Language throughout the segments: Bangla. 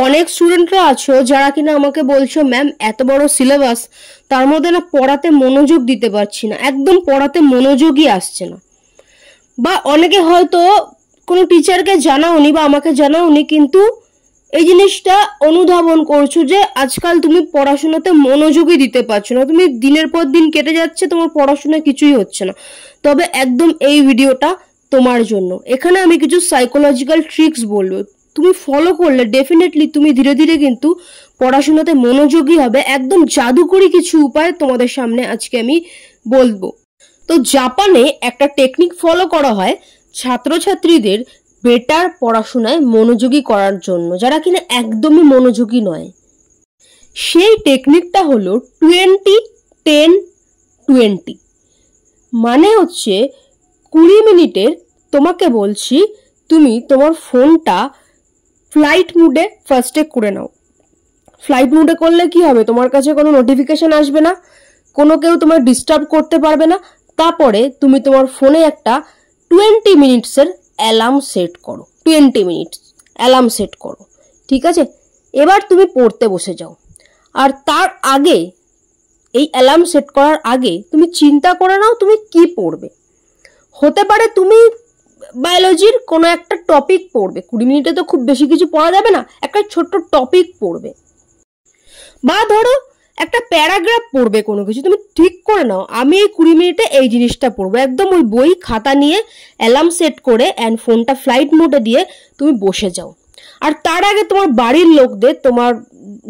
অনেক স্টুডেন্টরা আছো যারা কিনা আমাকে বলছো ম্যাম এত বড় সিলেবাস, তার মধ্যে না পড়াতে মনোযোগ দিতে পারছি না, একদম পড়াতে মনোযোগই আসছে না। বা অনেকে হয়তো কোনো টিচারকে জানাওনি বা আমাকে জানাওনি, কিন্তু এই জিনিসটা অনুধাবন করছো যে আজকাল তুমি পড়াশোনাতে মনোযোগই দিতে পারছো না, তুমি দিনের পর দিন কেটে যাচ্ছে, তোমার পড়াশোনা কিছুই হচ্ছে না। তবে একদম এই ভিডিওটা তোমার জন্য। এখানে আমি কিছু সাইকোলজিক্যাল ট্রিক্স বলবো, তুমি ফলো করলে ডেফিনেটলি তুমি ধীরে ধীরে কিন্তু পড়াশোনাতে মনোযোগী হবে। একদম জাদুকরি কিছু উপায় তোমাদের সামনে আজকে আমি বলবো। তো জাপানে একটা টেকনিক ফলো করা হয় ছাত্রছাত্রীদের বেটার পড়াশোনায় মনোযোগী করার জন্য, যারা কিনা একদমই মনোযোগী নয়। সেই টেকনিকটা হলো 20-10-20। মানে হচ্ছে 20 মিনিটের তোমাকে বলছি তুমি তোমার ফোনটা ফ্লাইট মুডে ফার্স্টে করে নাও। ফ্লাইট মুডে করলে কি হবে, তোমার কাছে কোনো নোটিফিকেশন আসবে না, কোনো কেউ তোমার ডিস্টার্ব করতে পারবে না। তারপরে তুমি তোমার ফোনে একটা 20 মিনিটসের অ্যালার্ম সেট করো। 20 মিনিটস অ্যালার্ম সেট করো, ঠিক আছে? এবার তুমি পড়তে বসে যাও। আর তার আগে, এই অ্যালার্ম সেট করার আগে তুমি চিন্তা করে নাও তুমি কি পড়বে। হতে পারে তুমি বায়োলজির কোনো একটা টপিক পড়বে, 20 মিনিটে তো খুব বেশি কিছু পড়া যাবে না, একটা ছোট্ট টপিক পড়বে। বা ধরো একটা প্যারাগ্রাফ পড়বে, কোনো কিছু তুমি ঠিক করে নাও আমি এই 20 মিনিটে এই জিনিসটা পড়বো। একদম ওই বই খাতা নিয়ে অ্যালার্ম সেট করে অ্যান্ড ফোনটা ফ্লাইট মোডে দিয়ে তুমি বসে যাও। আর তার আগে তোমার বাড়ির লোকদের, তোমার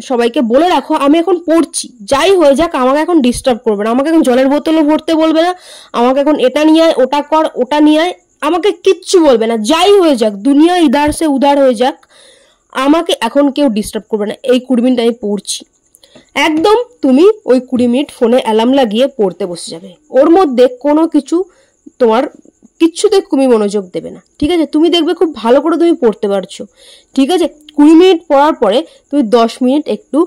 সবাইকে বলে রাখো আমি এখন পড়ছি, যাই হয়ে যাক আমাকে এখন ডিস্টার্ব করবে না, আমাকে এখন জলের বোতলও ভরতে বলবে না, আমাকে এখন এটা নিয়ে আয়, ওটা কর, ওটা নিয়ে আয়, আমাকে কিচ্ছু বলবে না। যাই হয়ে যাক, দুনিয়া ইধার সে উধার হয়ে যাক, আমাকে এখন কেউ ডিস্টার্ব করবে না। এই 20 মিনিট আমি পড়ছি। একদম তুমি ওই 20 মিনিট ফোনে অ্যালার্ম লাগিয়ে পড়তে বসে যাবে। ওর মধ্যে কোনো কিছু তোমার কিচ্ছুতে তুমি মনোযোগ দেবে না, ঠিক আছে? তুমি দেখবে খুব ভালো করে তুমি পড়তে পারছো, ঠিক আছে? 20 মিনিট পড়ার পরে তুমি 10 মিনিট একটু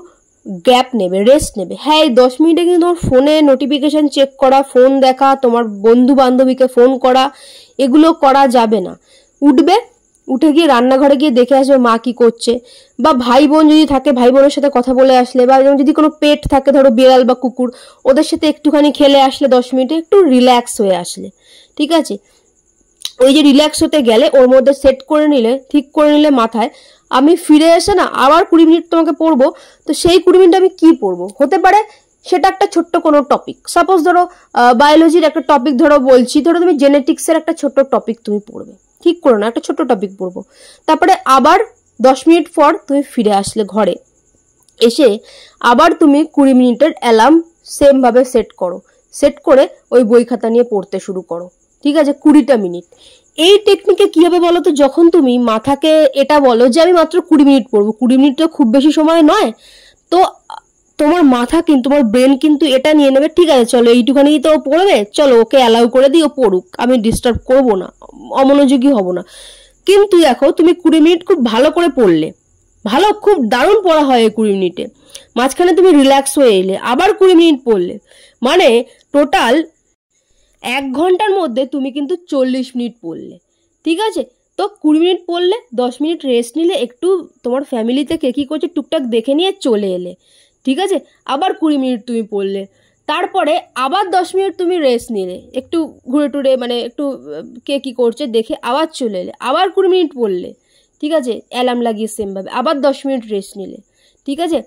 গ্যাপ নেবে, রেস্ট নেবে। হ্যাঁ, এই 10 মিনিটে কিন্তু তোমার ফোনে নোটিফিকেশন চেক করা, ফোন দেখা, তোমার বন্ধু বান্ধবীকে ফোন করা, এগুলো করা যাবে না। উঠবে, উঠে গিয়ে রান্নাঘরে গিয়ে দেখে আসবে মা কি করছে, বা ভাই বোন যদি থাকে ভাই বোনের সাথে কথা বলে আসলে, বা যদি কোনো পেট থাকে ধরো বিড়াল বা কুকুর, ওদের সাথে একটুখানি খেলে আসলে 10 মিনিটে একটু রিল্যাক্স হয়ে আসলে, ঠিক আছে? ওই যে রিল্যাক্স হতে গেলে ওর মধ্যে সেট করে নিলে, ঠিক করে নিলে মাথায়, আমি ফিরে এসে না আবার 20 মিনিট তোমাকে পড়বো। তো সেই 20 মিনিট আমি কি পড়বো, হতে পারে সেটা একটা ছোট্ট কোনো টপিক। সাপোজ ধরো বায়োলজির একটা টপিক ধরো বলছি, ধরো তুমি জেনেটিক্সের একটা ছোট্ট টপিক তুমি পড়বে, ঠিক করো না, একটা ছোট্ট টপিক পড়বো। তারপরে আবার 10 মিনিট পর তুমি ফিরে আসলে ঘরে, এসে আবার তুমি 20 মিনিটের অ্যালার্ম সেম ভাবে সেট করো। সেট করে ওই বই খাতা নিয়ে পড়তে শুরু করো, ঠিক আছে? 20টা মিনিট। এই টেকনিকে কি হবে বলো তো, যখন তুমি মাথাকে এটা বলো যে আমি মাত্র 20 মিনিট পড়বো, 20 মিনিট তো খুব বেশি সময় নয়, তো তোমার মাথা কিন্তু, তোমার ব্রেন কিন্তু এটা নিয়ে নেবে, ঠিক আছে চলো এইটুখানি তো পড়বে, চলো ওকে অ্যালাউ করে দিই, ও পড়ুক, আমি ডিস্টার্ব করবো না, অমনোযোগী হব না। কিন্তু দেখো তুমি 20 মিনিট খুব ভালো করে পড়লে, ভালো খুব দারুণ পড়া হয় এই 20 মিনিটে, মাঝখানে তুমি রিল্যাক্স হয়ে এলে আবার 20 মিনিট পড়লে, মানে টোটাল 1 ঘন্টার মধ্যে তুমি কিন্তু 40 মিনিট পড়লে, ঠিক আছে? তো 20 মিনিট পড়লে, 10 মিনিট রেস্ট নিলে, একটু তোমার ফ্যামিলিতে কে কী করছে টুকটাক দেখে নিয়ে চলে এলে, ঠিক আছে? আবার 20 মিনিট তুমি পড়লে, তারপরে আবার 10 মিনিট তুমি রেস্ট নিলে, একটু ঘুরে টুরে মানে একটু কে কী করছে দেখে আবার চলে এলে, আবার 20 মিনিট পড়লে, ঠিক আছে? অ্যালার্ম লাগিয়ে সেমভাবে আবার 10 মিনিট রেস্ট নিলে, ঠিক আছে?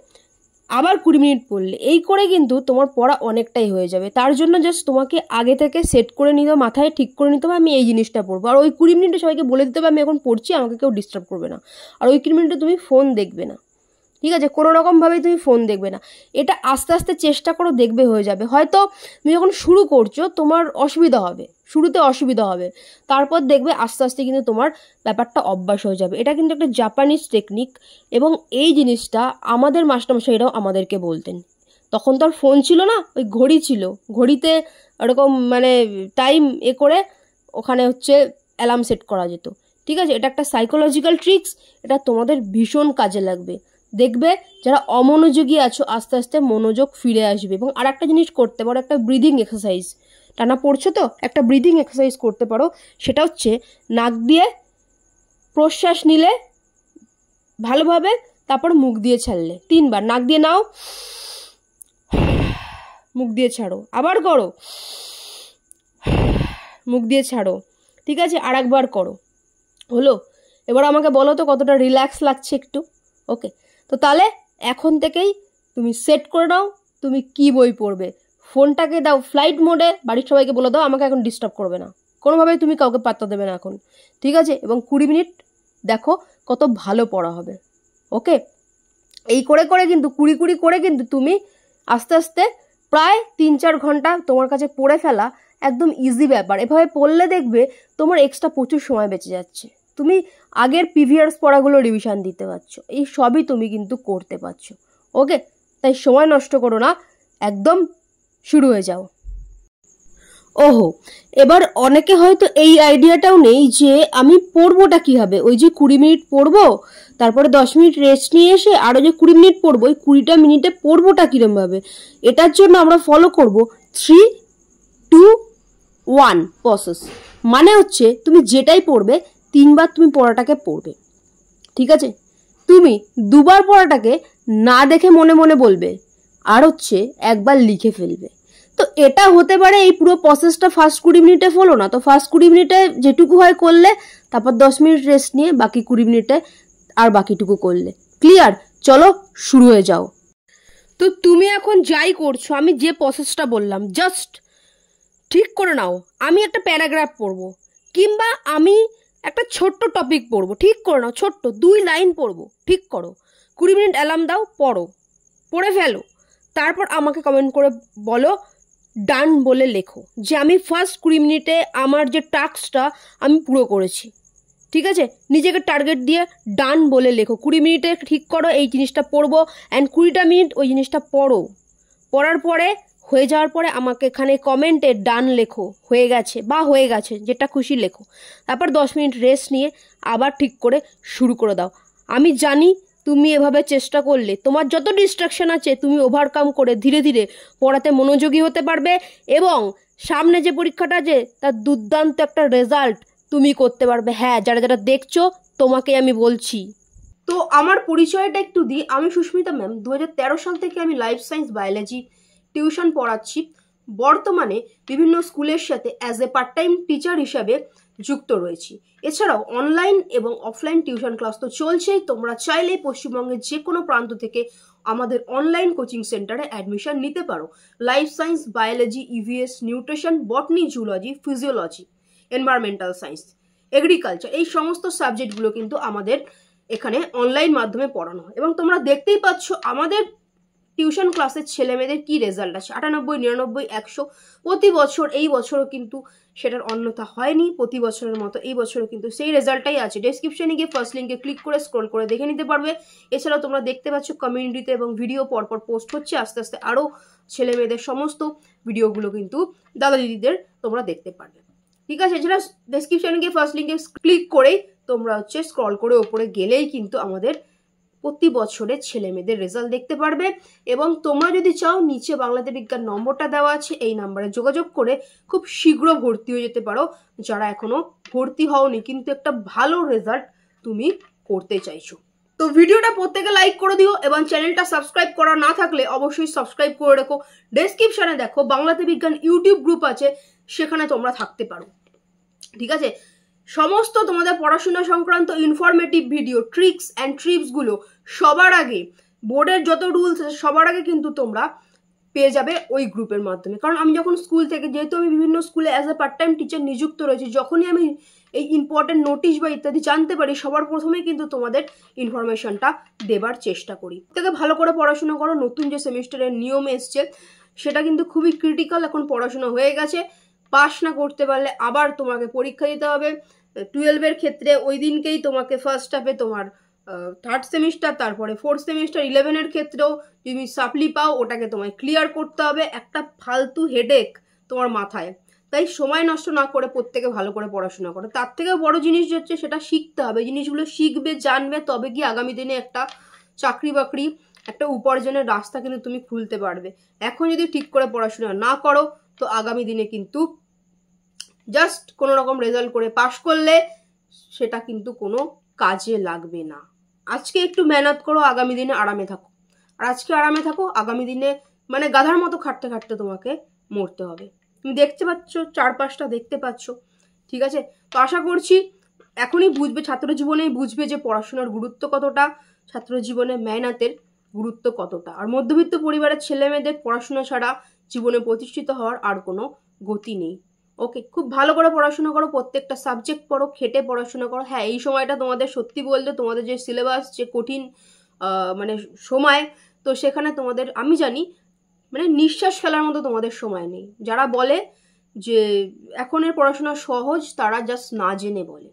আবার 20 মিনিট পড়লে। এই করে কিন্তু তোমার পড়া অনেকটাই হয়ে যাবে। তার জন্য জাস্ট তোমাকে আগে থেকে সেট করে নিতে হবে, মাথায় ঠিক করে নিতে হবে আমি এই জিনিসটা পড়বো। আর ওই 20 মিনিটে সবাইকে বলে দিতে হবে আমি এখন পড়ছি, আমাকে কেউ ডিস্টার্ব করবে না। আর ওই 20 মিনিটে তুমি ফোন দেখবে না, ঠিক আছে? কোনো রকমভাবেই তুমি ফোন দেখবে না। এটা আস্তে আস্তে চেষ্টা করো, দেখবে হয়ে যাবে। হয়তো তুমি যখন শুরু করছো তোমার অসুবিধা হবে, শুরুতে অসুবিধা হবে, তারপর দেখবে আস্তে আস্তে কিন্তু তোমার ব্যাপারটা অভ্যাস হয়ে যাবে। এটা কিন্তু একটা জাপানিজ টেকনিক, এবং এই জিনিসটা আমাদের মাস্টারমশাইরাও আমাদেরকে বলতেন। তখন তো আর ফোন ছিল না, ওই ঘড়ি ছিল, ঘড়িতে এরকম মানে টাইম করে ওখানে হচ্ছে অ্যালার্ম সেট করা যেত, ঠিক আছে? এটা একটা সাইকোলজিক্যাল ট্রিক্স, এটা তোমাদের ভীষণ কাজে লাগবে। দেখবে যারা অমনোযোগী আছো আস্তে আস্তে মনোযোগ ফিরে আসবে। এবং আর একটা জিনিস করতে পারো, একটা ব্রিদিং এক্সারসাইজ। টানা পড়ছো তো, একটা ব্রিদিং এক্সারসাইজ করতে পারো। সেটা হচ্ছে নাক দিয়ে প্রশ্বাস নিলে ভালোভাবে, তারপর মুখ দিয়ে ছাড়লে 3 বার। নাক দিয়ে নাও, মুখ দিয়ে ছাড়ো, আবার করো, মুখ দিয়ে ছাড়ো। ঠিক আছে, আর একবার করো। হলো? এবার আমাকে বলো তো কতটা রিল্যাক্স লাগছে একটু। ওকে, তো তাহলে এখন থেকেই তুমি সেট করে নাও তুমি কি বই পড়বে। ফোনটাকে দাও ফ্লাইট মোডে, বাড়ির সবাইকে বলে দাও আমাকে এখন ডিস্টার্ব করবে না, কোনোভাবেই তুমি কাউকে পাত্তা দেবে না এখন। ঠিক আছে, এবং 20 মিনিট দেখো কত ভালো পড়া হবে। ওকে, এই করে করে কিন্তু 20 করে কিন্তু তুমি আস্তে আস্তে প্রায় 3-4 ঘন্টা তোমার কাছে পড়ে ফেলা একদম ইজি ব্যাপার। এভাবে পড়লে দেখবে তোমার এক্সট্রা প্রচুর সময় বেঁচে যাচ্ছে, তুমি আগের প্রিভিয়াস পড়াগুলো রিভিশন দিতে পারছো, এই সবই তুমি কিন্তু করতে পারছো। ওকে, তাই সময় নষ্ট করো না, একদম শুরু হয়ে যাও। ওহো, এবার অনেকে হয়তো এই আইডিয়াটাও নেই যে আমি পড়বোটা কীভাবে। ওই যে 20 মিনিট পড়বো, তারপরে 10 মিনিট রেস্ট নিয়ে এসে আরও যে 20 মিনিট পড়বো, ওই 20টা মিনিটে পড়বোটা কীরমভাবে। এটার জন্য আমরা ফলো করব 3-2-1 প্রসেস। মানে হচ্ছে তুমি যেটাই পড়বে 3 বার তুমি পড়াটাকে পড়বে। ঠিক আছে, তুমি 2 বার পড়াটাকে না দেখে মনে মনে বলবে, আর হচ্ছে 1 বার লিখে ফেলবে। তো এটা হতে পারে এই পুরো প্রসেসটা ফার্স্ট 20 মিনিটে ফলো না, তো ফার্স্ট 20 মিনিটে যেটুকু হয় করলে, তারপর 10 মিনিট রেস্ট নিয়ে বাকি 20 মিনিটে আর বাকিটুকু করলে। ক্লিয়ার? চলো শুরু হয়ে যাও। তো তুমি এখন যাই করছো, আমি যে প্রসেসটা বললাম জাস্ট ঠিক করে নাও। আমি একটা প্যারাগ্রাফ পড়বো কিংবা আমি একটা ছোট্ট টপিক পড়বো, ঠিক করে নাও, ছোট্ট 2 লাইন পড়বো, ঠিক করো। 20 মিনিট অ্যালার্ম দাও, পড়ো, পড়ে ফেলো। তারপর আমাকে কমেন্ট করে বলো, ডান বলে লেখো যে আমি ফার্স্ট 20 মিনিটে আমার যে টাস্কটা আমি পুরো করেছি। ঠিক আছে, নিজেকে টার্গেট দিয়ে ডান বলে লেখো। 20 মিনিটে ঠিক করো এই জিনিসটা পড়বো, অ্যান্ড 20টা মিনিট ওই জিনিসটা পড়ো। পড়ার পরে হয়ে যাওয়ার পরে আমাকে এখানে কমেন্টে ডান লেখো, হয়ে গেছে বা হয়ে গেছে, যেটা খুশি লেখো। তারপর 10 মিনিট রেস্ট নিয়ে আবার ঠিক করে শুরু করে দাও। আমি জানি তুমি এভাবে চেষ্টা করলে তোমার যত ডিস্ট্রাকশন আছে তুমি ওভারকাম করে ধীরে ধীরে পড়াতে মনোযোগী হতে পারবে, এবং সামনে যে পরীক্ষাটা আছে তার দুর্দান্ত একটা রেজাল্ট তুমি করতে পারবে। হ্যাঁ, যারা যারা দেখছো তোমাকে আমি বলছি। তো আমার পরিচয়টা একটু দিই। আমি সুস্মিতা ম্যাম, 2013 সাল থেকে আমি লাইফ সায়েন্স বায়োলজি টিউশন পড়াচ্ছি। বর্তমানে বিভিন্ন স্কুলের সাথে as a part time teacher হিসাবে যুক্ত রয়েছি। এছাড়াও অনলাইন এবং অফলাইন টিউশন ক্লাস তো চলছেই। তোমরা চাইলেই পশ্চিমবঙ্গের যে কোনো প্রান্ত থেকে আমাদের অনলাইন কোচিং সেন্টারে অ্যাডমিশন নিতে পারো। Life science, biology, EVS, nutrition, botany, zoology, physiology, environmental science, agriculture, এই সমস্ত সাবজেক্টগুলো কিন্তু আমাদের এখানে অনলাইন মাধ্যমে পড়ানো হয়। এবং তোমরা দেখতেই পাচ্ছ আমাদের টিউশন ক্লাসের ছেলেমেয়েদের কি রেজাল্ট আছে, 98, 99, 100 প্রতি বছর। এই বছরও কিন্তু সেটার অন্যথা হয়নি, প্রতি বছরের মতো এই বছরও কিন্তু সেই রেজাল্টটাই আছে। ডেসক্রিপশনে গিয়ে ফার্স্ট লিঙ্কে ক্লিক করে স্ক্রল করে দেখে নিতে পারবে। এছাড়াও তোমরা দেখতে পাচ্ছ কমিউনিটিতে এবং ভিডিও পরপর পোস্ট হচ্ছে, আস্তে আস্তে আরও ছেলেমেয়েদের সমস্ত ভিডিওগুলো কিন্তু দাদা দিদিদের তোমরা দেখতে পারবে। ঠিক আছে, এছাড়া ডেসক্রিপশনে গিয়ে ফার্স্ট লিঙ্কে ক্লিক করেই তোমরা স্ক্রল করে ওপরে গেলেই কিন্তু আমাদের প্রতি বছরের ছেলে মেয়েদের রেজাল্ট দেখতে পারবে। এবং তোমরা যদি চাও নিচে বাংলাতে বিজ্ঞান নম্বরটা দেওয়া আছে, এই নাম্বারে যোগাযোগ করে খুব শীঘ্র ভর্তি হয়ে যেতে পারো। যারা এখনো ভর্তি হওনি কিন্তু একটা ভালো রেজাল্ট তুমি করতে চাইছো, তো ভিডিওটা প্রত্যেকে লাইক করে দিও, এবং চ্যানেলটা সাবস্ক্রাইব করা না থাকলে অবশ্যই সাবস্ক্রাইব করে রেখো। ডেসক্রিপশনে দেখো বাংলাতে বিজ্ঞান ইউটিউব গ্রুপ আছে, সেখানে তোমরা থাকতে পারো। ঠিক আছে, সমস্ত তোমাদের পড়াশোনা সংক্রান্ত ইনফরমেটিভ ভিডিও, ট্রিক্স অ্যান্ড ট্রিপসগুলো সবার আগে, বোর্ডের যত রুলস আছে সবার আগে কিন্তু তোমরা পেয়ে যাবে ওই গ্রুপের মাধ্যমে। কারণ আমি যখন স্কুল থেকে, যেহেতু আমি বিভিন্ন স্কুলে as a part time teacher নিযুক্ত রয়েছি, যখনই আমি এই ইম্পর্টেন্ট নোটিশ বা ইত্যাদি জানতে পারি সবার প্রথমেই কিন্তু তোমাদের ইনফরমেশনটা দেবার চেষ্টা করি। থেকে ভালো করে পড়াশোনা করো। নতুন যে সেমিস্টারের নিয়ম এসছে সেটা কিন্তু খুবই ক্রিটিক্যাল, এখন পড়াশোনা হয়ে গেছে। পাস না করতে পারলে আবার তোমাকে পরীক্ষা দিতে হবে। 12-এর ক্ষেত্রে ওই দিনকেই তোমাকে ফার্স্ট হাফে তোমার থার্ড সেমিস্টার, তারপরে ফোর্থ সেমিস্টার। 11-এর ক্ষেত্রেও তুমি সাপ্লি পাও, ওটাকে তোমায় ক্লিয়ার করতে হবে। একটা ফালতু হেডেক তোমার মাথায়। তাই সময় নষ্ট না করে প্রত্যেকে ভালো করে পড়াশোনা করো। তার থেকেও বড় জিনিস হচ্ছে সেটা শিখতে হবে। জিনিসগুলো শিখবে, জানবে, তবে কি আগামী দিনে একটা চাকরি বাকরি, একটা উপার্জনের রাস্তা কিন্তু তুমি খুলতে পারবে। এখন যদি ঠিক করে পড়াশোনা না করো তো আগামী দিনে কিন্তু জাস্ট কোনো রকম রেজাল্ট করে পাশ করলে সেটা কিন্তু কোনো কাজে লাগবে না। আজকে একটু মেহনত করো, আগামী দিনে আরামে থাকো। আর আজকে আরামে থাকো, আগামী দিনে মানে গাধার মতো খাটতে খাটতে তোমাকে মরতে হবে। তুমি দেখতে পাচ্ছ, চারপাশটা দেখতে পাচ্ছ, ঠিক আছে? তো আশা করছি এখনই বুঝবে, ছাত্র জীবনেই বুঝবে যে পড়াশোনার গুরুত্ব কতটা, ছাত্র জীবনে মেহনতের গুরুত্ব কতটা। আর মধ্যবিত্ত পরিবারের ছেলে মেয়েদের পড়াশোনা ছাড়া জীবনে প্রতিষ্ঠিত হওয়ার আর কোনো গতি নেই। ওকে, খুব ভালো করে পড়াশোনা করো, প্রত্যেকটা সাবজেক্ট পড়ো, খেটে পড়াশোনা করো। হ্যাঁ, এই সময়টা তোমাদের সত্যি বলতে তোমাদের যে সিলেবাস, যে কঠিন মানে সময়, তো সেখানে তোমাদের আমি জানি মানে নিঃশ্বাস ফেলার মতো তোমাদের সময় নেই। যারা বলে যে এখনের পড়াশোনা সহজ, তারা জাস্ট না জেনে বলে,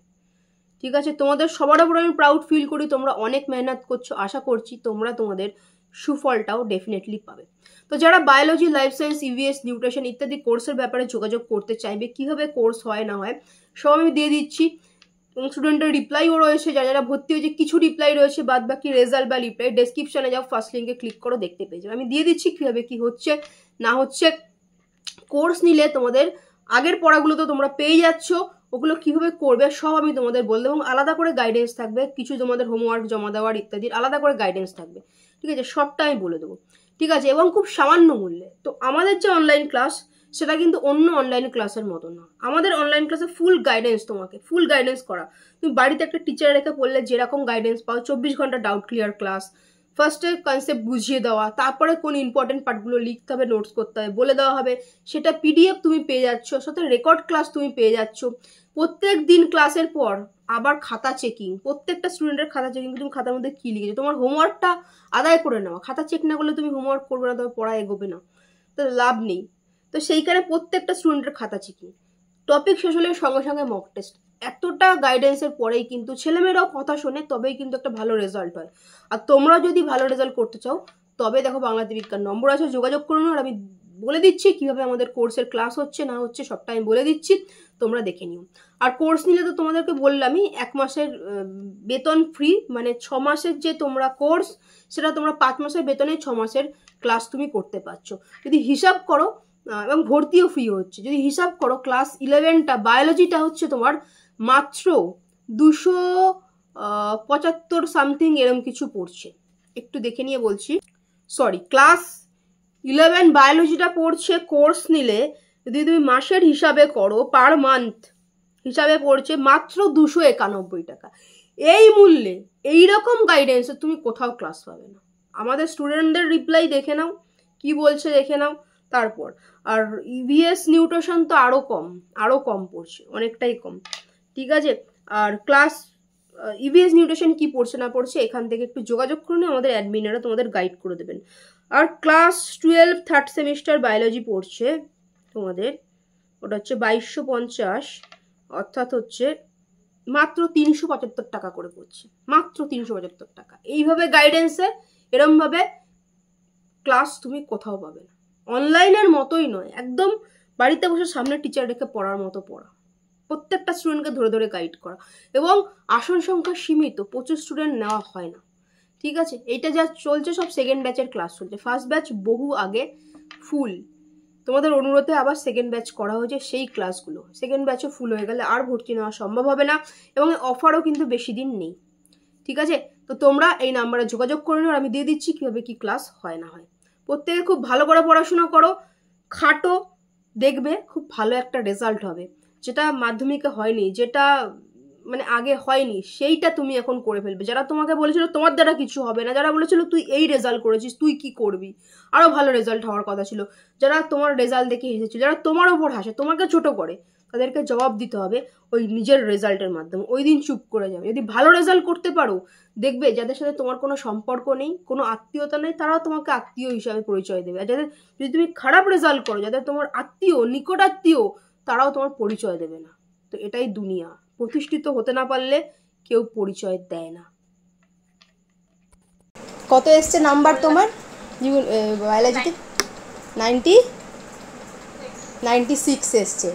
ঠিক আছে? তোমাদের সবার উপর আমি প্রাউড ফিল করি, তোমরা অনেক মেহনত করছো। আশা করছি তোমরা তোমাদের সুফলটাও ডেফিনেটলি পাবে। তো যারা biology, life science, EVS, nutrition ইত্যাদি কোর্সের ব্যাপারে যোগাযোগ করতে চাইবে, কীভাবে কোর্স হয় না হয় সব আমি দিয়ে দিচ্ছি। এবং স্টুডেন্টের রিপ্লাইও রয়েছে, যারা যারা ভর্তি হয়েছে কিছু রিপ্লাই রয়েছে, বাদ বাকি রেজাল্ট বা রিপ্লাই ডেসক্রিপশনে যাও, ফার্স্ট লিঙ্কে ক্লিক করো, দেখতে পেয়ে যাবে। আমি দিয়ে দিচ্ছি কীভাবে কী হচ্ছে না হচ্ছে। কোর্স নিলে তোমাদের আগের পড়াগুলো তো তোমরা পেয়ে যাচ্ছ, ওগুলো কীভাবে করবে সব আমি তোমাদের বলবো, এবং আলাদা করে গাইডেন্স থাকবে। কিছু তোমাদের হোমওয়ার্ক জমা দেওয়ার ইত্যাদির আলাদা করে গাইডেন্স থাকবে, ঠিক আছে? সবটা আমি বলে দেবো, ঠিক আছে? এবং খুব সামান্য মূল্যে। তো আমাদের যে অনলাইন ক্লাস, সেটা কিন্তু অন্য অনলাইন ক্লাসের মতো না। আমাদের অনলাইন ক্লাসে ফুল গাইডেন্স, তোমাকে ফুল গাইডেন্স করা। তুমি বাড়িতে একটা টিচার রেখে পড়লে যেরকম গাইডেন্স পাও, 24 ঘন্টা ডাউট ক্লিয়ার ক্লাস, ফার্স্টে কনসেপ্ট বুঝিয়ে দেওয়া, তারপরে কোন ইম্পর্টেন্ট পার্টগুলো লিখতে হবে, নোটস করতে হবে বলে দেওয়া হবে, সেটা পিডিএফ তুমি পেয়ে যাচ্ছ, সাথে রেকর্ড ক্লাস তুমি পেয়ে যাচ্ছ। প্রত্যেক দিন ক্লাসের পর আবার খাতা চেকিং, প্রত্যেকটা স্টুডেন্টের খাতা চেকিং, তুমি খাতার মধ্যে কী লিখেছো, তোমার হোমওয়ার্কটা আদায় করে নেওয়া। খাতা চেক না করলে তুমি হোমওয়ার্ক করবে না, তোমার পড়া এগোবে না, তো লাভ নেই। তো সেইখানে প্রত্যেকটা স্টুডেন্টের খাতা চেকিং, টপিক শেষ হলে সঙ্গে সঙ্গে মক টেস্ট। এতটা গাইডেন্সের পরেই কিন্তু ছেলেমেয়েরাও কথা শোনে, তবেই কিন্তু একটা ভালো রেজাল্ট হয়। আর তোমরা যদি ভালো রেজাল্ট করতে চাও, তবে দেখো বাংলাতে বিজ্ঞান নম্বর আছে, যোগাযোগ করুন। আর আমি বলে দিচ্ছি কীভাবে আমাদের কোর্সের ক্লাস হচ্ছে না হচ্ছে, সবটা আমি বলে দিচ্ছি, তোমরা দেখে নিও। আর কোর্স নিলে তো তোমাদেরকে বললামই 1 মাসের বেতন ফ্রি, মানে 6 মাসের যে তোমরা কোর্স, সেটা তোমরা 5 মাসের বেতনে 6 মাসের ক্লাস তুমি করতে পারছো। যদি হিসাব করো, এবং ভর্তিও ফ্রি হচ্ছে, যদি হিসাব করো ক্লাস 11টা বায়োলজিটা হচ্ছে তোমার মাত্র 275 সামথিং এরম কিছু পড়ছে। একটু দেখে নিয়ে বলছি, সরি, ক্লাস 11 বায়োলজিটা পড়ছে কোর্স নিলে, যদি তুমি মাসের হিসাবে করো, পার মান্থ হিসাবে পড়ছে মাত্র 291 টাকা। এই মূল্যে এইরকম গাইডেন্সে তুমি কোথাও ক্লাস পাবে না। আমাদের স্টুডেন্টদের রিপ্লাই দেখে নাও, কি বলছে দেখে নাও তারপর। আর ইভিএস নিউট্রিশন তো আরও কম পড়ছে, অনেকটাই কম, ঠিক আছে? আর ক্লাস ইভিএস নিউট্রিশন কি পড়ছে না পড়ছে, এখান থেকে একটু যোগাযোগ করুন, আমাদের অ্যাডমিনারা তোমাদের গাইড করে দেবেন। আর ক্লাস 12 থার্ড সেমিস্টার বায়োলজি পড়ছে তোমাদের, ওটা হচ্ছে 2250, অর্থাৎ হচ্ছে মাত্র 375 টাকা করে পড়ছে, মাত্র 375 টাকা। এইভাবে গাইডেন্সে এরমভাবে ক্লাস তুমি কোথাও পাবে না। অনলাইনের মতোই নয়, একদম বাড়িতে বসে সামনে টিচার রেখে পড়ার মতো পড়া, প্রত্যেকটা স্টুডেন্টকে ধরে ধরে গাইড করা, এবং আসন সংখ্যা সীমিত, প্রচুর স্টুডেন্ট নেওয়া হয় না, ঠিক আছে? এইটা যা চলছে সব সেকেন্ড ব্যাচের ক্লাস চলছে, ফার্স্ট ব্যাচ বহু আগে ফুল। তোমাদের অনুরোধে আবার সেকেন্ড ব্যাচ করা হয়েছে, সেই ক্লাসগুলো সেকেন্ড ব্যাচও ফুল হয়ে গেলে আর ভর্তি নেওয়া সম্ভব হবে না, এবং অফারও কিন্তু বেশি দিন নেই, ঠিক আছে? তো তোমরা এই নাম্বারে যোগাযোগ করে নিও, আর আমি দিয়ে দিচ্ছি কীভাবে কী ক্লাস হয় না হয়। প্রত্যেকে খুব ভালো করে পড়াশোনা করো, খাটো, দেখবে খুব ভালো একটা রেজাল্ট হবে। যেটা মাধ্যমিকে হয়নি, যেটা মানে আগে হয়নি, সেইটা তুমি এখন করে ফেলবে। যারা তোমাকে বলেছিল তোমার দ্বারা কিছু হবে না, যারা বলেছিল তুই এই রেজাল্ট করেছিস, তুই কি করবি, আরও ভালো রেজাল্ট হওয়ার কথা ছিল, যারা তোমার রেজাল্ট দেখে হেসেছিল, যারা তোমার ওপর হাসে, তোমাকে ছোট করে, তাদেরকে জবাব দিতে হবে ওই নিজের রেজাল্টের মাধ্যমে। ওই দিন চুপ করে যাবে। যদি ভালো রেজাল্ট করতে পারো, দেখবে যাদের সাথে তোমার কোনো সম্পর্ক নেই, কোনো আত্মীয়তা নেই, তারাও তোমাকে আত্মীয় হিসাবে পরিচয় দেবে। আর যাদের, যদি তুমি খারাপ রেজাল্ট করো, যাদের তোমার আত্মীয়, নিকট আত্মীয়, তারাও তোমার পরিচয় দেবে না। তো এটাই দুনিয়া, প্রতিষ্ঠিত হতে না পারলে কেউ পরিচয় দেয় না। কত এসছে নাম্বার তোমার বায়োলজিতে? 96 এসছে।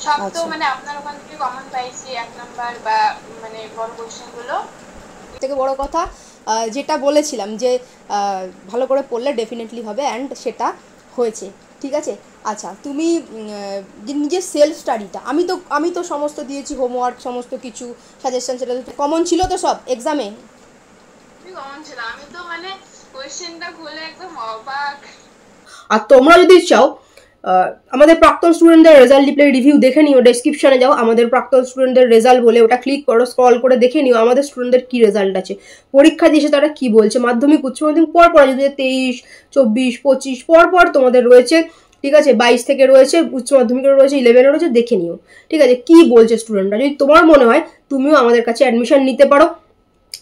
সব তো মানে আপনার ওখান থেকে কমন পাইছি, এক নাম্বার বা মানে বড় কোশ্চেনগুলো। থেকে বড় কথা যেটা বলেছিলাম যে ভালো করে পড়লে ডেফিনেটলি হবে, অ্যান্ড সেটা হয়েছে, ঠিক আছে? আচ্ছা, তুমি নিজের সেলফ স্টাডিটা, আমি তো সমস্ত দিয়েছি, হোমওয়ার্ক সমস্ত কিছু, সাজেশন, সেটা তো কমন ছিল তো সব এক্সামে? খুবই কমন ছিল, আমি তো মানে কোয়েশ্চেনটা খুলে একদম অবাক। আর তোমরা যদি চাও আমাদের প্রাক্তন স্টুডেন্টদের রেজাল্ট রিভিউ দেখে নিও, ডেসক্রিপশনে যাও, আমাদের প্রাক্তন স্টুডেন্টদের রেজাল্ট বলে ওটা ক্লিক করো, স্ক্রল করে দেখে নিও আমাদের স্টুডেন্টদের কি রেজাল্ট আছে, পরীক্ষা দিয়েছে তারা কি বলছে, মাধ্যমিক উচ্চ মাধ্যমিক পর যদি 23, 24, 25 পর তোমাদের রয়েছে, ঠিক আছে, 22 থেকে রয়েছে, উচ্চ মাধ্যমিকের রয়েছে, 11 রয়েছে, দেখে নিও, ঠিক আছে, কি বলছে স্টুডেন্টরা। যদি তোমার মনে হয় তুমিও আমাদের কাছে অ্যাডমিশন নিতে পারো,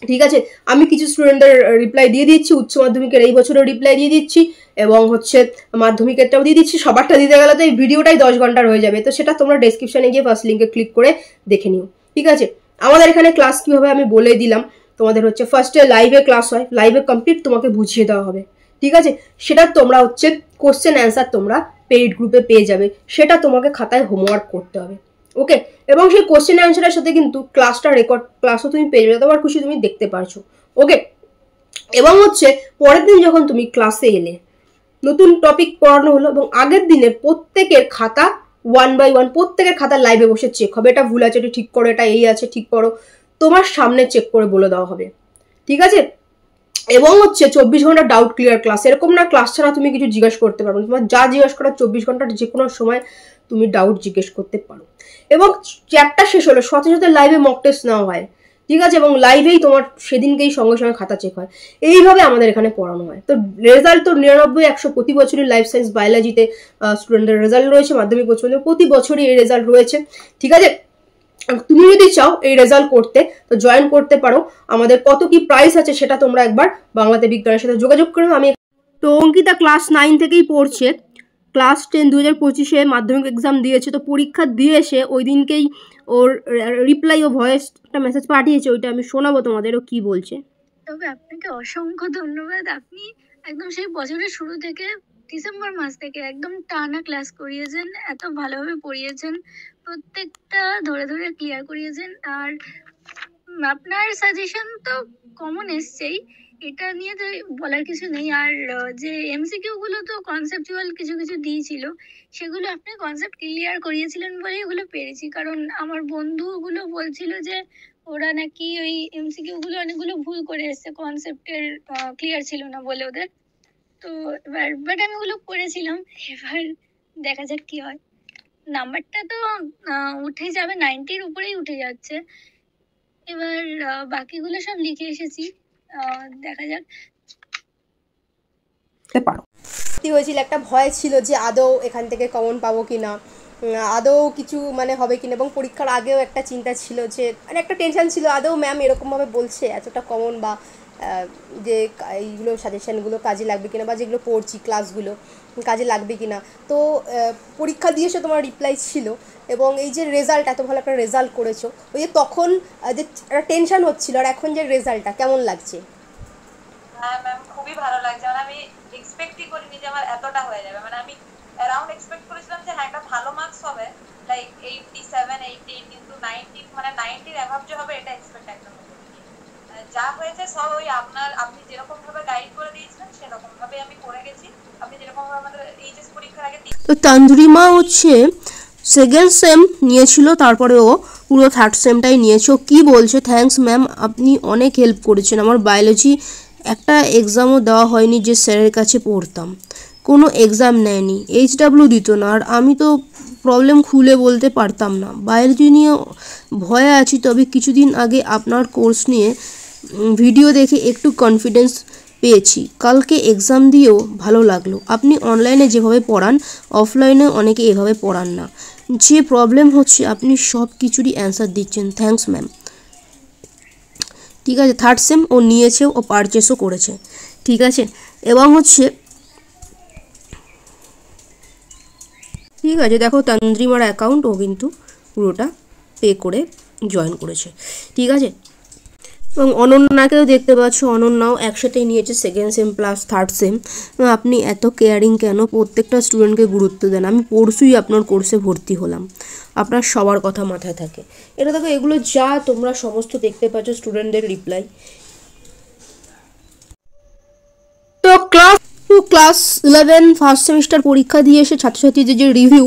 ঠিক আছে, আমি কিছু স্টুডেন্টদের রিপ্লাই দিয়ে দিচ্ছি, উচ্চ মাধ্যমিকের এই বছরের রিপ্লাই দিয়ে দিচ্ছি এবং হচ্ছে মাধ্যমিকেরটাও দিয়ে দিচ্ছি। সবারটা দিতে গেলে তো এই ভিডিওটাই 10 ঘন্টার হয়ে যাবে, তো সেটা তোমরা ডেসক্রিপশনে গিয়ে ফার্স্ট লিঙ্কে ক্লিক করে দেখে নিও, ঠিক আছে। আমাদের এখানে ক্লাস কিভাবে আমি বলে দিলাম, তোমাদের হচ্ছে ফার্স্টে লাইভে ক্লাস হয়, লাইভে কমপ্লিট তোমাকে বুঝিয়ে দেওয়া হবে, ঠিক আছে, সেটা তোমরা হচ্ছে কোশ্চেন অ্যান্সার তোমরা পেইড গ্রুপে পেয়ে যাবে, সেটা তোমাকে খাতায় হোমওয়ার্ক করতে হবে, ওকে। এবং সেই কোশ্চেন অ্যান্সারের সাথে কিন্তু ক্লাসটা রেকর্ড ক্লাসও তুমি পেয়ে যাবে, তোমার খুশি তুমি দেখতে পারছো, ওকে। এবং হচ্ছে পরের দিন যখন তুমি ক্লাসে এলে, নতুন টপিক পড়ানো হলো এবং আগের দিনের প্রত্যেকের খাতা 1 by 1 প্রত্যেকের খাতা লাইভে বসে চেক হবে, এটা ভুল আছে এটা ঠিক করো, এটা এই আছে ঠিক করো, তোমার সামনে চেক করে বলে দেওয়া হবে, ঠিক আছে। এবং হচ্ছে 24 ঘন্টা ডাউট ক্লিয়ার ক্লাস, এরকম না ক্লাস ছাড়া তুমি কিছু জিজ্ঞেস করতে পারো, তোমার যা জিজ্ঞেস করার 24 ঘন্টার যে কোনো সময় তুমি ডাউট জিজ্ঞেস করতে পারো। এবং চ্যাপ্টার শেষ হলো সাথে সাথে লাইভে মক টেস্ট নেওয়া হয়, ঠিক আছে, এবং লাইভেই তোমার সেদিনকেই সঙ্গে সঙ্গে খাতা চেক হয়, এইভাবে আমাদের এখানে পড়ানো হয়। তো রেজাল্ট তো 99-100 প্রতি বছরই লাইফ সায়েন্স বায়োলজিতে স্টুডেন্টদের রেজাল্ট রয়েছে, মাধ্যমিক উচ্চ মাধ্যমিক প্রতি বছরই এই রেজাল্ট রয়েছে, ঠিক আছে। তুমি যদি চাও এই রেজাল্ট করতে তো জয়েন করতে পারো, আমাদের কত কি প্রাইস আছে সেটা তোমরা একবার বাংলাতে বিজ্ঞানের সাথে যোগাযোগ করো। আমি তো অঙ্কিতা ক্লাস 9 থেকেই পড়ছে, ক্লাস 10 2025-এ মাধ্যমিক এক্সাম দিয়েছে, তো পরীক্ষা দিয়ে এসে ওই দিনকেই ওর রিপ্লাই ও ভয়েস একটা মেসেজ পাঠিয়েছে, ওইটা আমি শোনাবো তোমাদের ও কি বলছে। তবে আপনাকে অসংখ্য ধন্যবাদ, আপনি একদম সেই বছরের শুরু থেকে ডিসেম্বর মাস থেকে একদম টানা ক্লাস করিয়েছেন, এত ভালোভাবে পড়িয়েছেন, প্রত্যেকটা ধরে ধরে ক্লিয়ার করিয়েছেন। আর আপনার সাজেশন তো কমন এসছেই, এটা নিয়ে তো বলার কিছু নেই। আর যে এমসিকিউ গুলো তো কনসেপচুয়াল কিছু কিছু দিয়েছিল, সেগুলো আপনি কনসেপ্ট ক্লিয়ার করিয়েছিলেন বলে এগুলো পেরেছি। কারণ আমার বন্ধুগুলো বলছিল যে ওরা নাকি ওই এমসিকিউ গুলো অনেকগুলো ভুল করে এসছে, কনসেপ্টের ক্লিয়ার ছিল না বলে ওদের। তো এবার বাট আমি ওগুলো করেছিলাম, এবার দেখা যাক কি হয়। নাম্বারটা তো উঠে যাবে, 90-র উপরেই উঠে যাচ্ছে। এবার বাকিগুলো সব লিখে এসেছি, দেখা যাক। কি হয়েছিল, একটা ভয় ছিল যে আদৌ এখান থেকে কমন পাবো কিনা, আদৌ কিছু মানে হবে কিনা, এবং পরীক্ষার আগেও একটা চিন্তা ছিল যে মানে একটা টেনশন ছিল আদৌ ম্যাম এরকমভাবে বলছে এতটা কমন বা যে এইগুলো সাজেশনগুলো কাজে লাগবে কিনা, বা যেগুলো পড়ছি ক্লাসগুলো কাজে লাগবে কিনা। তো পরীক্ষা দিয়ে এসে তোমার রিপ্লাই ছিল, এবং এই যে রেজাল্ট এত ভালো একটা রেজাল্ট করেছো, ওই যে তখন যে একটা টেনশন হচ্ছিল, আর এখন যে রেজাল্টটা কেমন লাগছে? হ্যাঁ ম্যাম, খুবই ভালো লাগছে, মানে আমি এক্সপেক্টই করিনি যে আমার এতটা হয়ে যাবে। মানে আমি অ্যারাউন্ড এক্সপেক্ট করেছিলাম যে হ্যাঁ একটা ভালো মার্কস হবে, লাইক 87, 88, কিন্তু 90 মানে 90-র অ্যাভাব যে হবে এটা এক্সপেক্ট একদম করিনি। যা হয়েছে সব ওই আপনি যেরকম ভাবে গাইড করে দিয়েছিলেন সেরকম ভাবে আমি করে গেছি। আপনি যেরকম ভাবে আমাদের এইচএস পরীক্ষার আগে তো তানজুরিমা হচ্ছে সেকেন্ড সেম নিয়েছিল, তারপরে ও পুরো থার্ড সেমটাই নিয়েছে। ও কী বলছে, থ্যাঙ্কস ম্যাম, আপনি অনেক হেল্প করেছেন, আমার বায়োলজি একটা এক্সামও দেওয়া হয়নি যে স্যারের কাছে পড়তাম, কোনো এক্সাম নেয়নি, HW দিত না, আর আমি তো প্রবলেম খুলে বলতে পারতাম না, বায়োলজি নিয়ে ভয়ে আছি। তবে কিছুদিন আগে আপনার কোর্স নিয়ে ভিডিও দেখে একটু কনফিডেন্স পেয়েছি, কালকে এক্সাম দিয়েও ভালো লাগলো। আপনি অনলাইনে যেভাবে পড়ান অফলাইনে অনেকে এভাবে পড়ান না, যে প্রবলেম হচ্ছে আপনি সব কিছুরই অ্যান্সার দিচ্ছেন, থ্যাঙ্কস ম্যাম। ঠিক আছে, থার্ড সেম ও নিয়েছে, ও পারচেসও করেছে, ঠিক আছে। এবং হচ্ছে ঠিক আছে, দেখো তানজিমার অ্যাকাউন্ট ও কিন্তু পুরোটা পে করে জয়েন করেছে, ঠিক আছে। এবং অনন্যাকেও দেখতে পাচ্ছ, অনন্যাও একসাথেই নিয়েছে second same plus third same. আপনি এত কেয়ারিং কেন, প্রত্যেকটা স্টুডেন্টকে গুরুত্ব দেন, আমি পরশুই আপনার কোর্সে ভর্তি হলাম, আপনার সবার কথা মাথায় থাকে। এটা দেখো, এগুলো যা তোমরা সমস্ত দেখতে পাচ্ছ স্টুডেন্টদের রিপ্লাই। তো ক্লাস 11 ফার্স্ট সেমিস্টার পরীক্ষা দিয়ে এসে ছাত্রছাত্রীদের যে রিভিউ,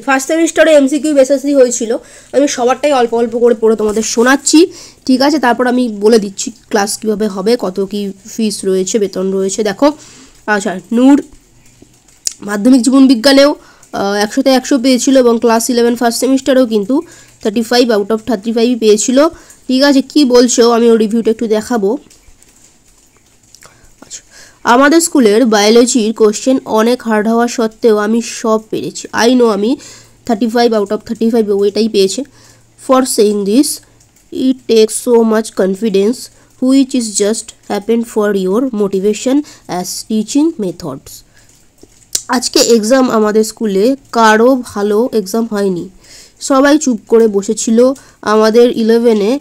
ফার্স্ট সেমিস্টারে এমসিকিউ বেসিসই হয়েছিল, আমি সবারটাই অল্প অল্প করে পড়ে তোমাদের শোনাচ্ছি, ঠিক আছে? তারপর আমি বলে দিচ্ছি ক্লাস কীভাবে হবে, কত কী ফিস রয়েছে, বেতন রয়েছে। দেখো, আচ্ছা, নূর মাধ্যমিক জীবনবিজ্ঞানেও 100তে 100 পেয়েছিল এবং ক্লাস 11 ফার্স্ট সেমিস্টারেও কিন্তু 35 আউট অফ 35 পেয়েছিল, ঠিক আছে? কি বলছো আমি ওর রিভিউটা একটু দেখাবো। আচ্ছা, আমাদের স্কুলের বায়োলজির কোশ্চেন অনেক হার্ড হওয়া সত্ত্বেও আমি সব পেরেছি। আই নো আমি 35 আউট অফ 35 ওইটাই পেয়েছে। For saying this it takes so much confidence which is just happen for your motivation as teaching methods. আজকে এক্সাম আমাদের স্কুলে কারো ভালো এক্সাম হয়নি, সবাই চুপ করে বসেছিল। আমাদের 11-এ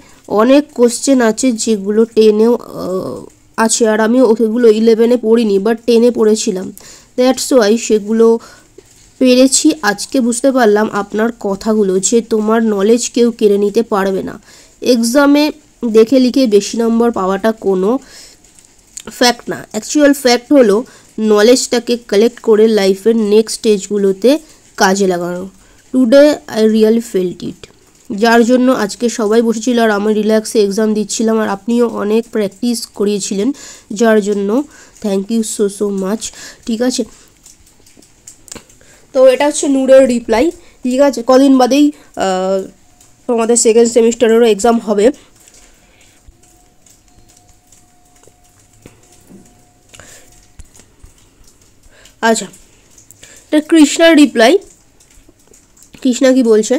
অনেক কোশ্চেন আছে যেগুলো 10-এও আছে, আর আমি ওগুলো 11-এ পড়িনি বাট 10-এ পড়েছিলাম, দ্যাটস ওয়াই সেগুলো পেরেছি। আজকে বুঝতে পারলাম আপনার কথাগুলো যে তোমার নলেজ কেউ কেড়ে নিতে পারবে না। এক্সামে দেখে লিখে বেশি নম্বর পাওয়াটা কোনো ফ্যাক্ট না, অ্যাকচুয়াল ফ্যাক্ট হলো নলেজটাকে কালেক্ট করে লাইফের নেক্সট স্টেজগুলোতে কাজে লাগানো। টুডে আই রিয়েলি ফেল্ট ইট। যার জন্য আজকে সবাই বসেছিল আর আমি রিল্যাক্সে এক্সাম দিচ্ছিলাম, আর আপনিও অনেক প্র্যাকটিস করিয়েছিলেন, যার জন্য thank you so so much, ঠিক আছে? তো এটা হচ্ছে নূরের রিপ্লাই, ঠিক আছে? কদিন বাদেই তোমাদের সেকেন্ড সেমিস্টারেরও এক্সাম হবে। আচ্ছা, এটা কৃষ্ণার রিপ্লাই। কৃষ্ণা কি বলছে,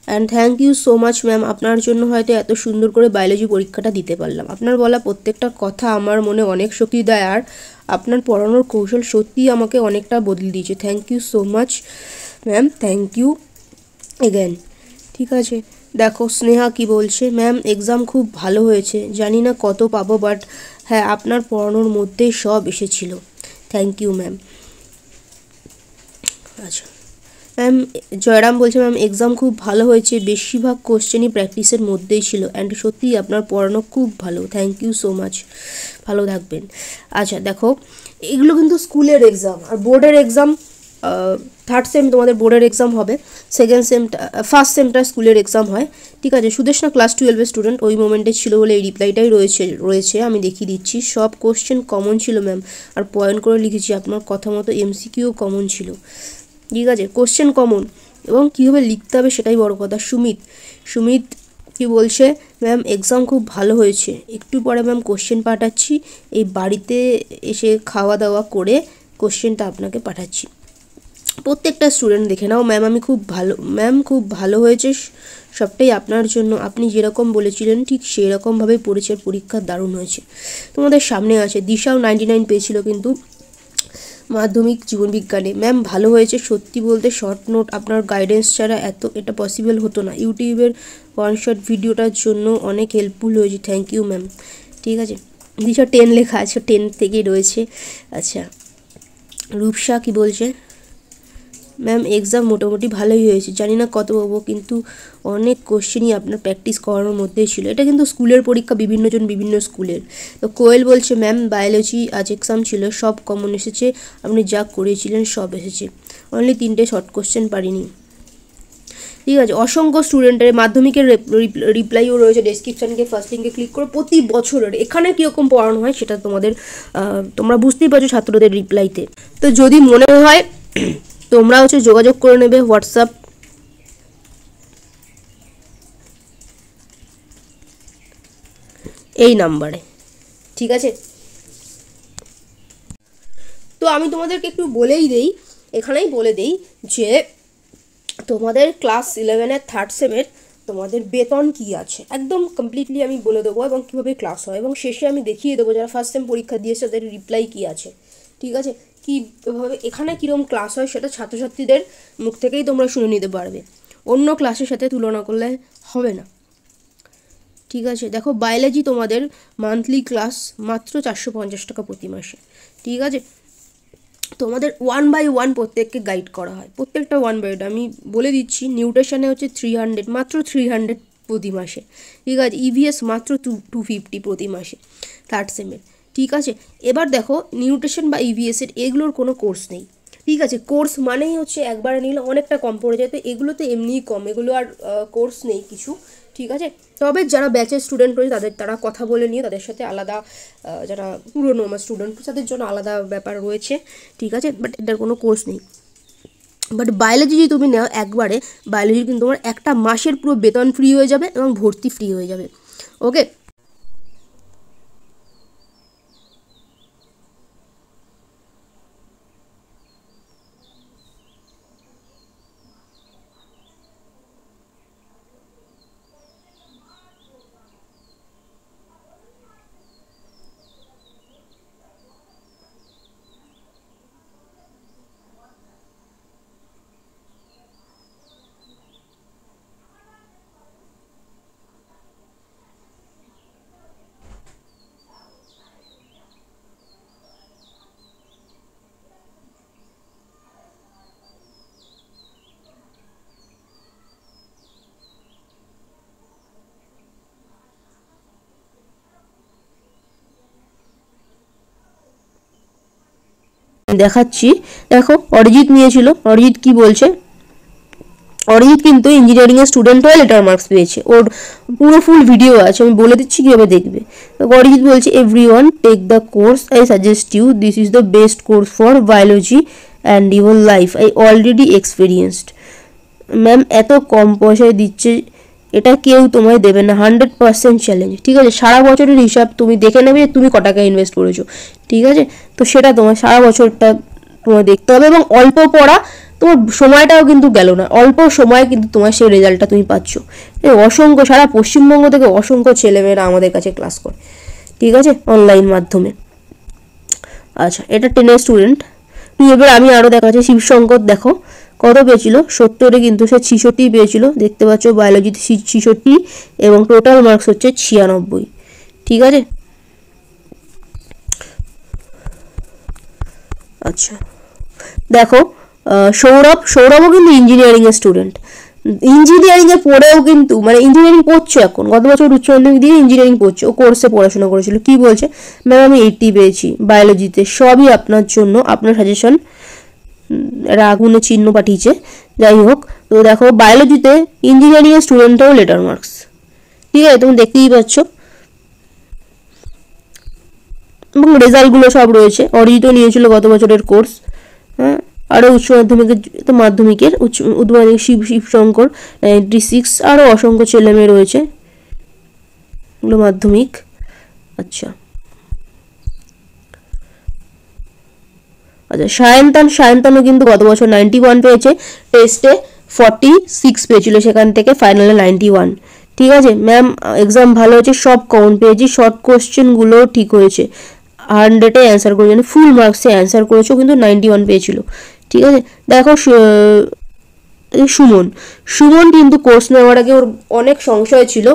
and thank you so much ma'am, আপনার জন্য হয়তো এত সুন্দর করে বায়োলজি পরীক্ষাটা দিতে পারলাম। আপনার বলা প্রত্যেকটা কথা আমার মনে অনেক শক্তি দেয়, আর আপনার পড়ানোর কৌশল সত্যিই আমাকে অনেকটা বদলে দিয়েছে। Thank you so much ma'am, thank you again, ঠিক আছে? দেখো স্নেহা কি বলছে, ম্যাম এক্সাম খুব ভালো হয়েছে, জানি না কত পাবো, বাট হ্যাঁ আপনার পড়ানোর মধ্যেই সব এসেছিল। Thank you ma'am. আচ্ছা ম্যাম, জয়রাম বলছে ম্যাম এক্সাম খুব ভালো হয়েছে, বেশিরভাগ কোশ্চেনই প্র্যাকটিসের মধ্যেই ছিল, অ্যান্ড সত্যিই আপনার পড়ানো খুব ভালো। থ্যাংক ইউ সো মাচ, ভালো থাকবেন। আচ্ছা দেখো, এগুলো কিন্তু স্কুলের এক্সাম, আর বোর্ডের এক্সাম থার্ড সেম তোমাদের বোর্ডের এক্সাম হবে, সেকেন্ড সেমটা ফার্স্ট সেমটা স্কুলের এক্সাম হয়, ঠিক আছে? সুদেশনা ক্লাস 12-এর স্টুডেন্ট, ওই মোমেন্টে ছিল বলে এই রিপ্লাইটাই রয়েছে আমি দেখিয়ে দিচ্ছি। সব কোশ্চেন কমন ছিল ম্যাম, আর পয়েন্ট করে লিখেছি, আপনার কথা মতো এমসিকিউ কমন ছিল, ঠিক আছে? কোশ্চেন কমন এবং কীভাবে লিখতে হবে সেটাই বড় কথা। সুমিত কি বলছে, ম্যাম এক্সাম খুব ভালো হয়েছে, একটু পরে ম্যাম কোশ্চেন পাঠাচ্ছি, এই বাড়িতে এসে খাওয়া দাওয়া করে কোশ্চেনটা আপনাকে পাঠাচ্ছি। প্রত্যেকটা স্টুডেন্ট দেখে নাও, ম্যাম আমি খুব ভালো, ম্যাম খুব ভালো হয়েছে, সবটাই আপনার জন্য, আপনি যেরকম বলেছিলেন ঠিক সেরকমভাবেই পড়েছে, পরীক্ষা দারুণ হয়েছে। তোমাদের সামনে আছে দিশাও 99 পেয়েছিল কিন্তু মাধ্যমিক জীবনবিজ্ঞানে। ম্যাম ভালো হয়েছে, সত্যি বলতে শর্ট নোট আপনার গাইডেন্স ছাড়া এটা পসিবল হতো না, ইউটিউবের ওয়ান শট ভিডিওটার জন্য অনেক হেল্পফুল হয়েছে। থ্যাংক ইউ ম্যাম, ঠিক আছে? দিশা 10 লেখা আছে, 10 থেকেই রয়েছে। আচ্ছা রূপসা কি বলছে, ম্যাম এক্সাম মোটামুটি ভালোই হয়েছে, জানি না কত পাবো, কিন্তু অনেক কোশ্চেনই আপনার প্র্যাকটিস করানোর মধ্যেই ছিল। এটা কিন্তু স্কুলের পরীক্ষা, বিভিন্নজন বিভিন্ন স্কুলের। তো কোয়েল বলছে, ম্যাম বায়োলজি আজ এক্সাম ছিল, সব কমন এসেছে, আপনি যা করিয়েছিলেন সব এসেছে, অনলি 3টে শর্ট কোশ্চেন পারিনি, ঠিক আছে? অসংখ্য স্টুডেন্টের মাধ্যমিকের রিপ্লাইও রয়েছে, ডেসক্রিপশানকে ফার্স্ট লিঙ্কে ক্লিক করে প্রতি বছরের এখানে কীরকম পড়ানো হয় সেটা তোমরা বুঝতেই পারছো ছাত্রদের রিপ্লাইতে। তো যদি মনে হয় তোমরা যোগাযোগ করে নেবে হোয়াটসঅ্যাপ এই নাম্বারে, ঠিক আছে? তো আমি তোমাদেরকে একটু এখানেই বলে দেই যে তোমাদের ক্লাস 11-এর থার্ড সেমের তোমাদের বেতন কি আছে একদম কমপ্লিটলি আমি বলে দেবো, এবং কীভাবে ক্লাস হয়, এবং শেষে আমি দেখিয়ে দেবো যারা ফার্স্ট সেম পরীক্ষা দিয়েছে তাদের রিপ্লাই কি আছে, ঠিক আছে? কীভাবে এখানে কীরকম ক্লাস হয় সেটা ছাত্রছাত্রীদের মুখ থেকেই তোমরা শুনে নিতে পারবে, অন্য ক্লাসের সাথে তুলনা করলে হবে না, ঠিক আছে? দেখো বায়োলজি তোমাদের মান্থলি ক্লাস মাত্র 450 টাকা প্রতি মাসে, ঠিক আছে? তোমাদের 1 by 1 প্রত্যেককে গাইড করা হয়, প্রত্যেকটা 1 by 1 আমি বলে দিচ্ছি। নিউট্রিশনে হচ্ছে 300, মাত্র 300 প্রতি মাসে, ঠিক আছে? ইভিএস মাত্র 250 প্রতি মাসে থার্ড সেমের, ঠিক আছে? এবার দেখো নিউট্রিশন বা ইভিএসের এগুলোর কোনো কোর্স নেই, ঠিক আছে, কোর্স মানেই হচ্ছে একবারে নিলে অনেকটা কম পড়ে যায়, তো এগুলো তো এমনিই কম, এগুলো আর কোর্স নেই কিছু, ঠিক আছে। তবে যারা ব্যাচের স্টুডেন্ট রয়েছে তারা কথা বলে নিয়ে তাদের সাথে আলাদা, যারা পুরনো আমার স্টুডেন্ট তাদের জন্য আলাদা ব্যাপার রয়েছে, ঠিক আছে, বাট এটার কোনো কোর্স নেই। বাট বায়োলজি যদি তুমি নাও একবারে, বায়োলজি কিন্তু তোমার একটা মাসের পুরো বেতন ফ্রি হয়ে যাবে এবং ভর্তি ফ্রি হয়ে যাবে, ওকে। দেখাচ্ছি, দেখো অরিজিৎ নিয়েছিল, অরিজিৎ কি বলছে, অরিজিৎ কিন্তু ইঞ্জিনিয়ারিংয়ের স্টুডেন্ট হয়ে লেটার মার্কস পেয়েছে, ওর পুরো ফুল ভিডিও আছে, আমি বলে দিচ্ছি কীভাবে দেখবে। অরিজিৎ বলছে everyone take the course, I suggest you, this is the best course for biology and your life, I already experienced. Ma'am এত কম পয়সায় দিচ্ছে, এটা কেউ তোমায় দেবে না, 100% চ্যালেঞ্জ, ঠিক আছে। সারা বছরের হিসাব তুমি দেখে নেবে তুমি ক টাকা ইনভেস্ট করেছো, ঠিক আছে, তো সেটা তোমার সারা বছরটা তোমার দেখতে হবে, এবং অল্প পড়া তোমার সময়টাও কিন্তু গেল না, অল্প সময়ে কিন্তু তোমার সেই রেজাল্টটা তুমি পাচ্ছ। অসংখ্য সারা পশ্চিমবঙ্গ থেকে অসংখ্য ছেলেমেয়েরা আমাদের কাছে ক্লাস করে, ঠিক আছে, অনলাইন মাধ্যমে। আচ্ছা, এটা 10-এর স্টুডেন্ট। এবার আমি আরও দেখাচ্ছি, শিবশঙ্কর দেখো কত পেয়েছিল, 70-এ কিন্তু সে 66 পেয়েছিল, দেখতে পাচ্ছ বায়োলজিতে 66 এবং টোটাল মার্কস হচ্ছে 96, ঠিক আছে। আচ্ছা দেখো সৌরভও কিন্তু ইঞ্জিনিয়ারিংয়ের স্টুডেন্ট, ইঞ্জিনিয়ারিংয়ে পড়েও কিন্তু মানে ইঞ্জিনিয়ারিং পড়ছে এখন, গত বছর উচ্চ মাধ্যমিক দিয়ে ইঞ্জিনিয়ারিং পড়ছে, ও কোর্সে পড়াশোনা করেছিল, কি বলছে, ম্যাম আমি 80 পেয়েছি বায়োলজিতে, সবই আপনার জন্য, আপনার সাজেশন, আগুনে চিহ্ন পাঠিয়েছে, যাই হোক। তো দেখো বায়োলজিতে ইঞ্জিনিয়ারিংয়ের স্টুডেন্টও লেটার মার্কস, ঠিক আছে, তুমি দেখতেই পাচ্ছ, এবং রেজাল্টগুলো সব রয়েছে। অরিজিৎও নিয়েছিল গত বছরের কোর্স, হ্যাঁ, আরও উচ্চ মাধ্যমিকের উচ্চ মাধ্যমিক শিবশঙ্কর 96, আরও অসংখ্য ছেলে মেয়ে রয়েছে, এগুলো মাধ্যমিক। আচ্ছা আচ্ছা সায়ন্তানও কিন্তু গত বছর 91 পেয়েছে, টেস্টে 46 পেয়েছিল, সেখান থেকে ফাইনালে 91, ঠিক আছে। ম্যাম এক্সাম ভালো হয়েছে, সব কমন পেয়েছি, শর্ট কোশ্চেনগুলো ঠিক হয়েছে, 100-এ অ্যান্সার করেছে, মানে ফুল মার্কসে অ্যান্সার করেছো, কিন্তু 91 পেয়েছিল, ঠিক আছে। দেখো সুমন কিন্তু কোর্স নেওয়ার আগে ওর অনেক সংশয় ছিল,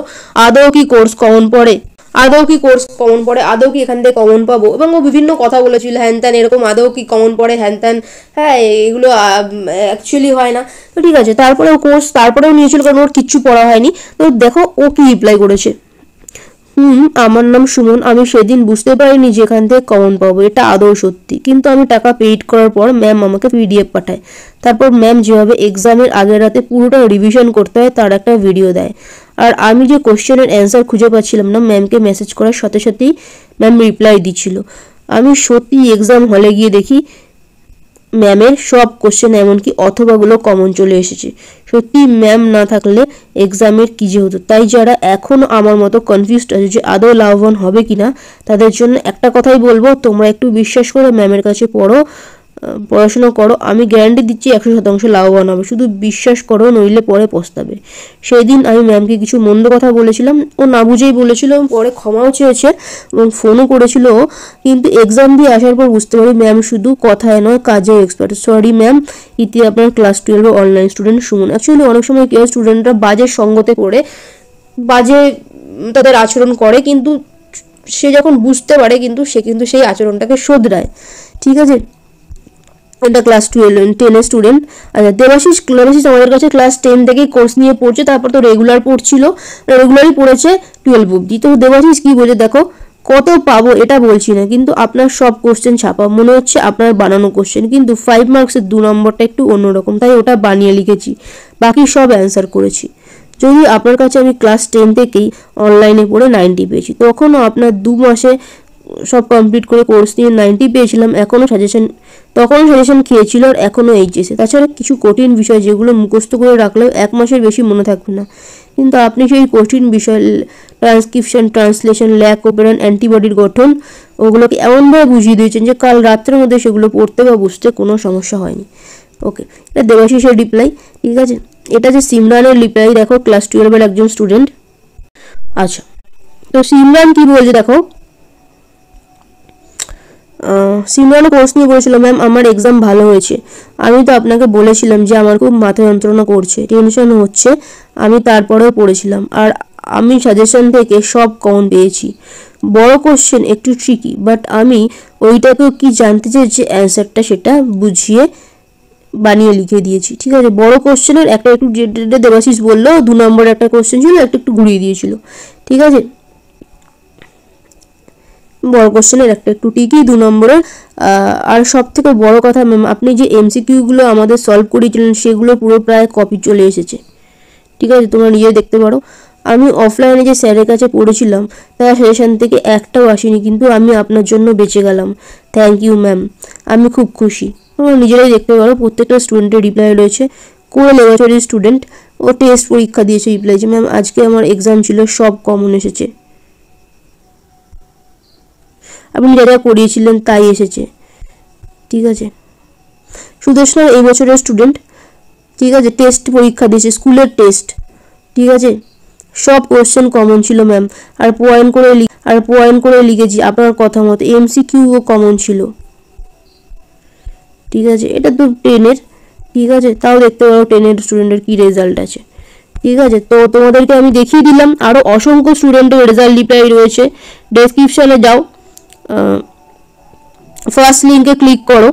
আদৌ কি কোর্স কমন পড়ে, আদৌ কি এখান থেকে কমন পাবো, এবং ও বিভিন্ন কথা বলেছিল হ্যান ত্যান, এরকম আদৌ কি কমন পড়ে হ্যান ত্যান, হ্যাঁ এগুলো অ্যাকচুয়ালি হয় না, তো ঠিক আছে। তারপরে ও কোর্স তারপরেও নিয়েছিল, কারণ ওর কিচ্ছু পড়া হয়নি। তো দেখো ও কি রিপ্লাই করেছে, আমার নাম সুমন, আমি সেদিন বুঝতে পারিনি যেখান থেকে কমন পাবো, এটা আদৌ সত্যি, কিন্তু আমি টাকা পেইড করার পর ম্যাম আমাকে PDF পাঠায়, তারপর ম্যাম যেভাবে এক্সামের আগের রাতে পুরোটা রিভিশন করতে হয় তার একটা ভিডিও দেয়, আর আমি যে কোশ্চেনের অ্যান্সার খুঁজে পাচ্ছিলাম না, ম্যামকে মেসেজ করার সাথে সাথেই ম্যাম রিপ্লাই দিচ্ছিল। আমি সত্যি এক্সাম হলে গিয়ে দেখি ম্যামের সব কোশ্চেন এমনকি অথবাগুলো কমন চলে এসেছে, সত্যি ম্যাম না থাকলে এক্সামের কী যে হতো। তাই যারা এখনও আমার মতো কনফিউজড আছে যে আদৌ লাভবান হবে কিনা, তাদের জন্য একটা কথাই বলবো, তোমরা একটু বিশ্বাস করে ম্যামের কাছে পড়াশোনা করো, আমি গ্যারান্টি দিচ্ছি 100% লাভবান হবে, শুধু বিশ্বাস করো, নইলে পরে পস্তাবে। সেই দিন আমি ম্যামকে কিছু মন্দ কথা বলেছিলাম, ও না বুঝেই বলেছিল, পরে ক্ষমাও চেয়েছে এবং ফোনও করেছিল, কিন্তু এক্সাম দিয়ে আসার পর বুঝতে পারি ম্যাম শুধু কথায় নয় কাজে এক্সপার্ট। সরি ম্যাম, ইতি আপনার class 12 online student Suman. Actually অনেক সময় কেউ স্টুডেন্টরা বাজে সঙ্গতে পড়ে বাজে তাদের আচরণ করে, কিন্তু সে যখন বুঝতে পারে কিন্তু সে কিন্তু সেই আচরণটাকে শোধরায়, ঠিক আছে। এটা ক্লাস 10-এর স্টুডেন্ট। আচ্ছা দেবাশিস আমাদের কাছে ক্লাস 10 থেকেই কোর্স নিয়ে পড়ছে, তারপর তো রেগুলারই পড়েছে 12 অবধি। তো দেবাশিস কি বলে দেখো, কত পাবো এটা বলছি না, কিন্তু আপনার সব কোশ্চেন ছাপা মনে হচ্ছে আপনার বানানো কোশ্চেন, কিন্তু 5 মার্কসের 2 নম্বরটা একটু অন্যরকম, তাই ওটা বানিয়ে লিখেছি, বাকি সব অ্যান্সার করেছি। যদি আপনার কাছে আমি ক্লাস 10 থেকেই অনলাইনে পড়ে 90 পেয়েছি, তখনও আপনার 2 মাসে সব কমপ্লিট করে কোর্স নিয়ে 90 পেয়েছিলাম, তখনও সাজেশন খেয়েছিল, আর এখনও এইচএসে। তাছাড়া কিছু কঠিন বিষয় যেগুলো মুখস্থ করে রাখলেও 1 মাসের বেশি মনে থাকবে না, কিন্তু আপনি সেই কঠিন বিষয় ট্রান্সক্রিপশন, ট্রান্সলেশন, ল্যাক ওপেরান, অ্যান্টিবডির গঠন ওগুলোকে এমনভাবে বুঝিয়ে দিয়েছেন যে কাল রাত্রের মধ্যে সেগুলো পড়তে বা বুঝতে কোনো সমস্যা হয়নি। ওকে, এটা দেবাশিসের রিপ্লাই। ঠিক আছে, এটা যে সিমরানের রিপ্লাই, দেখো ক্লাস 12-এর একজন স্টুডেন্ট। আচ্ছা, তো সিমরান কি বলছে দেখো, সিমরানও কোর্স নিয়ে বলেছিল, ম্যাম আমার এক্সাম ভালো হয়েছে, আমি তো আপনাকে বলেছিলাম যে আমার খুব মাথা যন্ত্রণা করছে, টেনশন হচ্ছে, আমি তারপরেও পড়েছিলাম, আর আমি সাজেশন থেকে সব কমন পেয়েছি। বড় কোশ্চেন একটু ট্রিকি, বাট আমি ওইটাকেও কি জানতে চেয়েছি অ্যান্সারটা সেটা বুঝিয়ে বানিয়ে লিখে দিয়েছি। ঠিক আছে, বড় কোশ্চেনের একটা একটু যেটা দেবাশিস বললো 2 নম্বরের একটা কোশ্চেন ছিল, একটু ঘুরিয়ে দিয়েছিল। ঠিক আছে, বড় কোশ্চেনের একটা একটু টিকি 2 নম্বরের। আর সব থেকে বড় কথা ম্যাম, আপনি যে এমসিকিউগুলো আমাদের সলভ করিয়েছিলেন সেগুলো পুরো প্রায় কপি চলে এসেছে। ঠিক আছে, তোমরা নিজে দেখতে পারো। আমি অফলাইনে যে স্যারের কাছে পড়েছিলাম তার সাজেশন থেকে একটাও আসেনি, কিন্তু আমি আপনার জন্য বেঁচে গেলাম। থ্যাংক ইউ ম্যাম, আমি খুব খুশি। তোমরা নিজেরাই দেখতে পারো, প্রত্যেকটা স্টুডেন্টের রিপ্লাই রয়েছে। কোরে লেবরেটরির স্টুডেন্ট, ও টেস্ট পরীক্ষা দিয়েছে, রিপ্লাই যে ম্যাম আজকে আমার এক্সাম ছিল, সব কমন এসেছে, আপনি যেটা করিয়েছিলেন তাই এসেছে। ঠিক আছে, সুদেশনা এই বছরের স্টুডেন্ট। ঠিক আছে, টেস্ট পরীক্ষা দিয়েছে, স্কুলের টেস্ট। ঠিক আছে, সব কোশ্চেন কমন ছিল ম্যাম, আর পয়েন্ট করে লিখেছি আপনার কথা মতো, এমসিকিউও কমন ছিল। ঠিক আছে, এটা তো 10-এর। ঠিক আছে, তাও দেখতে পারো 10-এর স্টুডেন্টের কি রেজাল্ট আছে। ঠিক আছে, তো তোমাদেরকে আমি দেখিয়ে দিলাম, আরও অসংখ্য স্টুডেন্টের রেজাল্ট রিপ্লাই রয়েছে। ডেসক্রিপশনে যাও, ফার্স্ট লিঙ্কে ক্লিক করো।